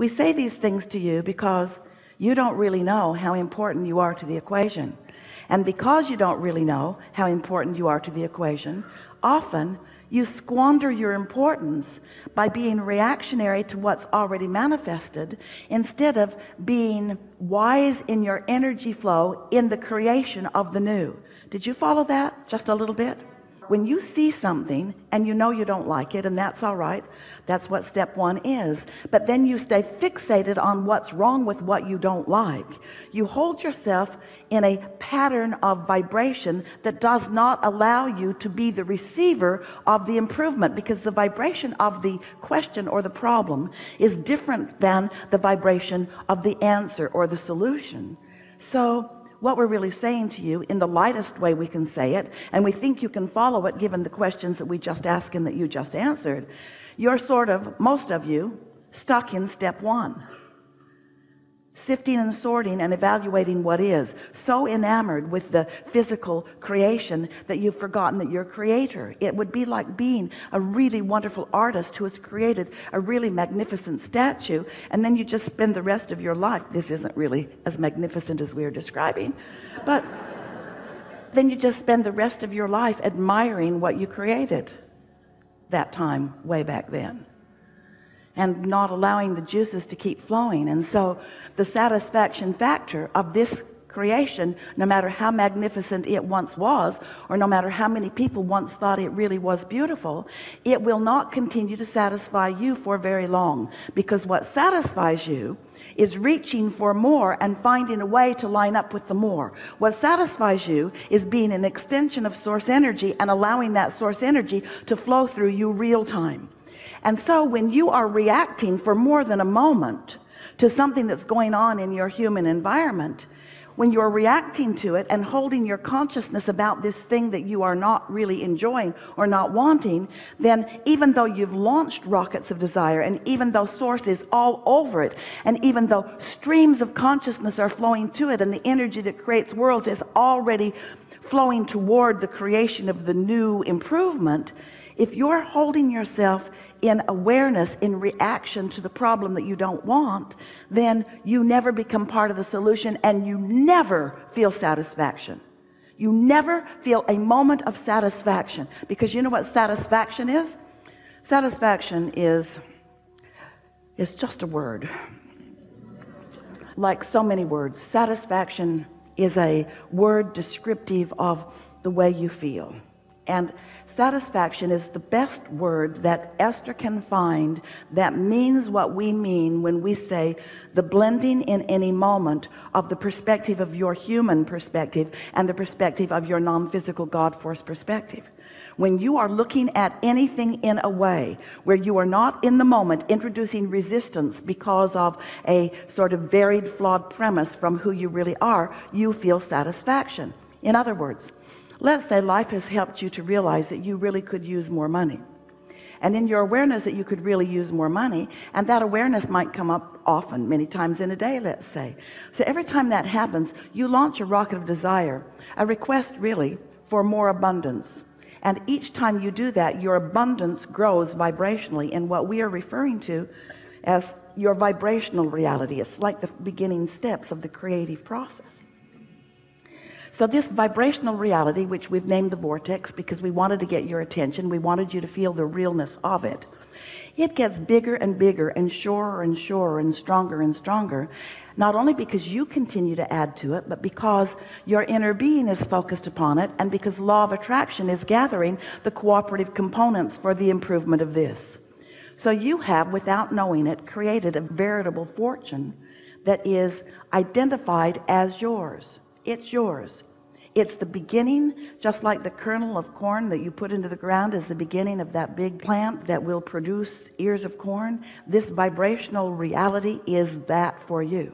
We say these things to you because you don't really know how important you are to the equation. And because you don't really know how important you are to the equation, often you squander your importance by being reactionary to what's already manifested instead of being wise in your energy flow in the creation of the new. Did you follow that just a little bit? When you see something and you know you don't like it, and that's all right, that's what step one is, but then you stay fixated on what's wrong with what you don't like. You hold yourself in a pattern of vibration that does not allow you to be the receiver of the improvement, because the vibration of the question or the problem is different than the vibration of the answer or the solution. So what we're really saying to you in the lightest way we can say it, and we think you can follow it given the questions that we just asked and that you just answered, you're sort of, most of you, stuck in step one. Sifting and sorting and evaluating what is. So enamored with the physical creation that you've forgotten that you're creator. It would be like being a really wonderful artist who has created a really magnificent statue, and then you just spend the rest of your life, this isn't really as magnificent as we're describing, but then you just spend the rest of your life admiring what you created that time way back then, and not allowing the juices to keep flowing. And so the satisfaction factor of this creation, no matter how magnificent it once was, or no matter how many people once thought it really was beautiful, it will not continue to satisfy you for very long, because what satisfies you is reaching for more and finding a way to line up with the more. What satisfies you is being an extension of source energy and allowing that source energy to flow through you real time. And so when you are reacting for more than a moment to something that's going on in your human environment, when you're reacting to it and holding your consciousness about this thing that you are not really enjoying or not wanting, then even though you've launched rockets of desire, and even though source is all over it, and even though streams of consciousness are flowing to it, and the energy that creates worlds is already flowing toward the creation of the new improvement, if you're holding yourself in awareness, in reaction to the problem that you don't want, then you never become part of the solution, and you never feel satisfaction. You never feel a moment of satisfaction, because you know what satisfaction is? Satisfaction is just a word. Like so many words, satisfaction is a word descriptive of the way you feel. And satisfaction is the best word that Esther can find that means what we mean when we say the blending in any moment of the perspective of your human perspective and the perspective of your non-physical God force perspective. When you are looking at anything in a way where you are not in the moment introducing resistance because of a sort of varied, flawed premise from who you really are, you feel satisfaction. In other words, let's say life has helped you to realize that you really could use more money. And in your awareness that you could really use more money, and that awareness might come up often, many times in a day, let's say. So every time that happens, you launch a rocket of desire, a request really for more abundance. And each time you do that, your abundance grows vibrationally in what we are referring to as your vibrational reality. It's like the beginning steps of the creative process. So this vibrational reality, which we've named the vortex because we wanted to get your attention, we wanted you to feel the realness of it, it gets bigger and bigger and surer and stronger, not only because you continue to add to it, but because your inner being is focused upon it, and because law of attraction is gathering the cooperative components for the improvement of this. So you have, without knowing it, created a veritable fortune that is identified as yours. It's yours. It's the beginning, just like the kernel of corn that you put into the ground is the beginning of that big plant that will produce ears of corn. This vibrational reality is that for you.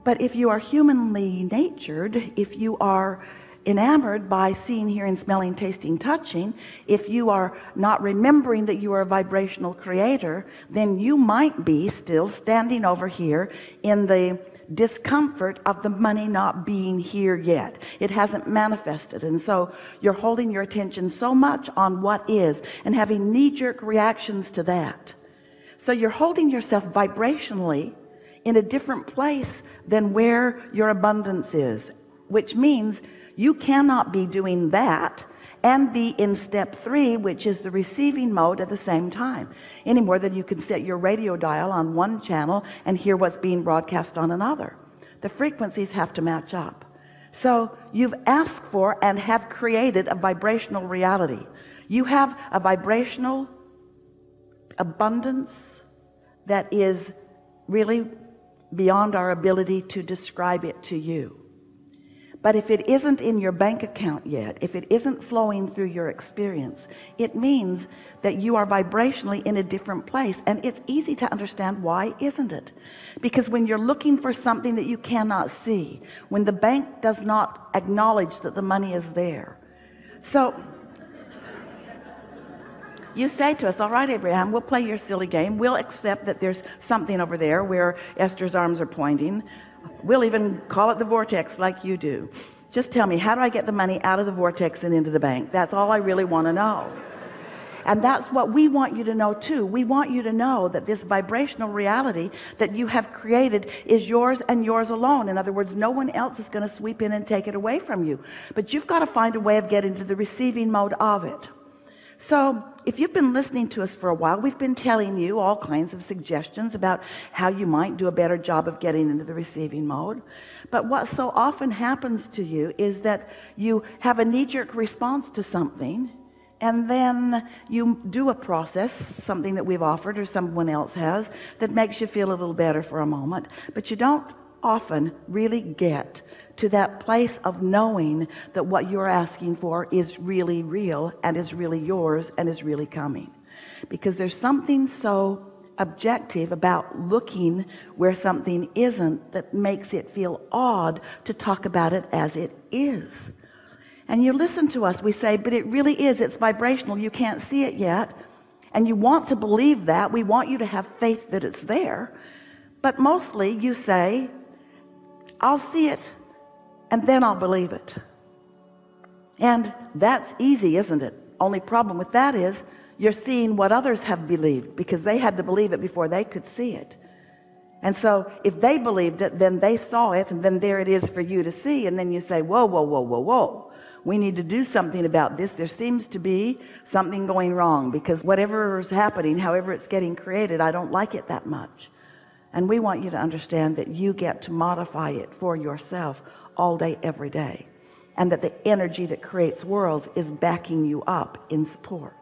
But if you are humanly natured, if you are enamored by seeing, hearing, smelling, tasting, touching, if you are not remembering that you are a vibrational creator, then you might be still standing over here in the discomfort of the money not being here yet. It hasn't manifested, and so you're holding your attention so much on what is and having knee-jerk reactions to that. So you're holding yourself vibrationally in a different place than where your abundance is, which means you cannot be doing that and be in step 3, which is the receiving mode, at the same time, any more than you can set your radio dial on one channel and hear what's being broadcast on another. The frequencies have to match up. So you've asked for and have created a vibrational reality. You have a vibrational abundance that is really beyond our ability to describe it to you. But if it isn't in your bank account yet, if it isn't flowing through your experience, it means that you are vibrationally in a different place. And it's easy to understand why, isn't it? Because when you're looking for something that you cannot see, when the bank does not acknowledge that the money is there. So you say to us, all right, Abraham, we'll play your silly game. We'll accept that there's something over there where Esther's arms are pointing. We'll even call it the vortex like you do. Just tell me, how do I get the money out of the vortex and into the bank? That's all I really want to know. And that's what we want you to know too. We want you to know that this vibrational reality that you have created is yours and yours alone. In other words, no one else is going to sweep in and take it away from you. But you've got to find a way of getting to the receiving mode of it. So if you've been listening to us for a while, we've been telling you all kinds of suggestions about how you might do a better job of getting into the receiving mode. But what so often happens to you is that you have a knee-jerk response to something, and then you do a process, something that we've offered or someone else has, that makes you feel a little better for a moment, but you don't often really get to that place of knowing that what you're asking for is really real and is really yours and is really coming. Because there's something so objective about looking where something isn't that makes it feel odd to talk about it as it is. And you listen to us, we say, but it really is, it's vibrational, you can't see it yet. And you want to believe that, we want you to have faith that it's there. But mostly you say, I'll see it and then I'll believe it. And that's easy, isn't it? Only problem with that is you're seeing what others have believed, because they had to believe it before they could see it. And so if they believed it, then they saw it, and then there it is for you to see. And then you say, whoa, whoa, whoa, whoa, whoa. We need to do something about this. There seems to be something going wrong, because whatever is happening, however it's getting created, I don't like it that much. And we want you to understand that you get to modify it for yourself all day, every day. And that the energy that creates worlds is backing you up in support.